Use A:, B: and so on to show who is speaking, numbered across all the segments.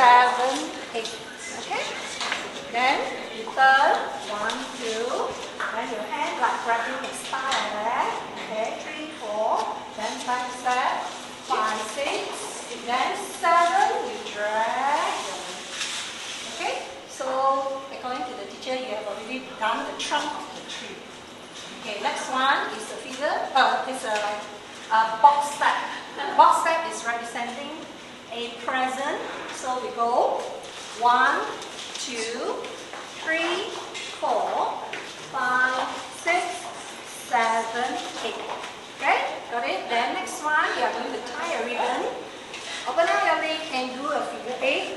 A: 7, 8. Okay? Then you turn 1, 2. Then your hand like grabbing the star like that. Okay, 3, 4. Then 5 step. 5, 6. Then 7. You drag. Okay? So according to the teacher, you have already done the trunk of the tree. Okay, next one is the figure. It's a box step. Box step is representing a present. So we go 1, 2, 3, 4, 5, 6, 7, 8. Okay, got it? Then next one, you are going to tie a ribbon. Open up your leg and do a figure 8.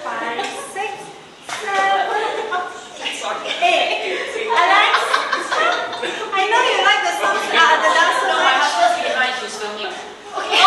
A: 5, 6, 7, 8. Alex, I know you like the song, the dance so much.
B: My husband's behind, she's filming.
A: Okay.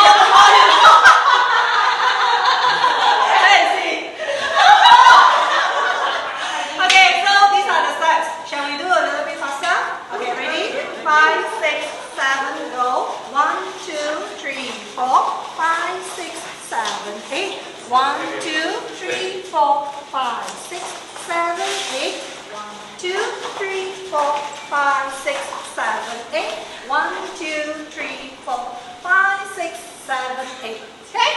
A: Okay, so these are the steps. Shall we do a little bit faster? Okay, ready? 5, 6, 7, go. 1, 2, 3, 4, 5, 6, 7, 8. 1, 2, 3, 4, 5, 6, 7, 8. 1, 2, 3, 4, 5, 6, 7, 8. 1, 2, 3, 4, 5, 6, 7, 8. Okay?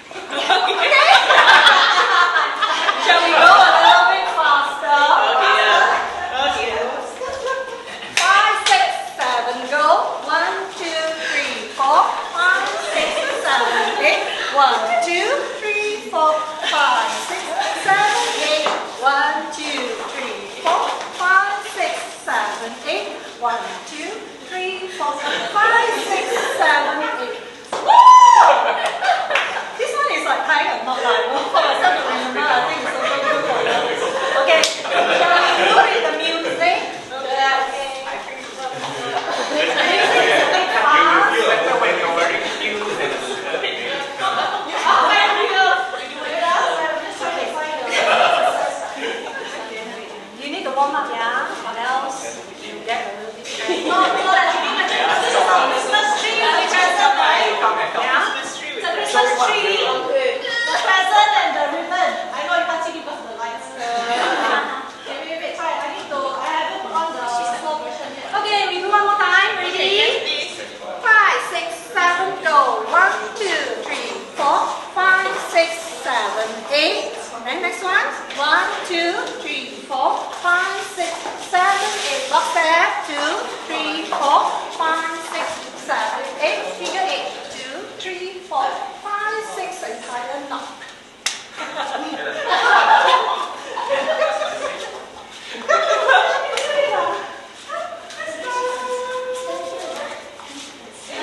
A: Okay? Shall we go a little bit faster? Okay. 5, 6, 7, go. 1, 2, 3, 4, 5, 6, 7, 8. 1, 2, 3, 4, 5, 6, 7, 8. 1, 2, 3, 4, 5, 6, 7, 8. 1, 2, 3, 4, 5, 6, 7, 8. Woo! This one is like tying a knot, like for myself to remember. I think it's also good for you. Okay, shall we do with the music? Okay. You need to warm up, yeah? Or else you get a little bit tired. Christmas tree, which is the right? Yeah? It's a Christmas tree. The present and the ribbon. I know you can't see because of the lights. Wait, sorry. I haven't put on the slow version yet. Okay, we do one more time. Ready? 5, 6, 7, go. 1, 2, 3, 4, 5, 6, 7, 8. Then next one. 1, 2, 3, 4, 5, 6, 7, 8. Box step. 2, 3, 4, 5, 6, 7, 8. Figure 8. 2, 3, 4, 5, 6. And silent knot.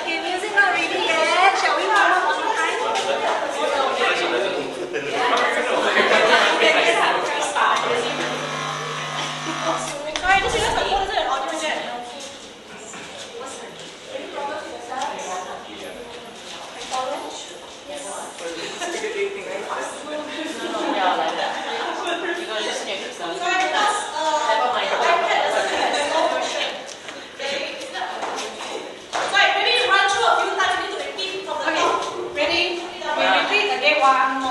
A: Okay, music not ready yet. Shall we warm up one more time? Sorry, this is an audio jet. Any problem with yourself?
B: Yeah, like that. You gotta listen to yourself.
A: Sorry, because
B: Never mind.
A: iPad doesn't have the slow version. Sorry, maybe run through a few times. You need to repeat from the top. Ready? We repeat again. 1,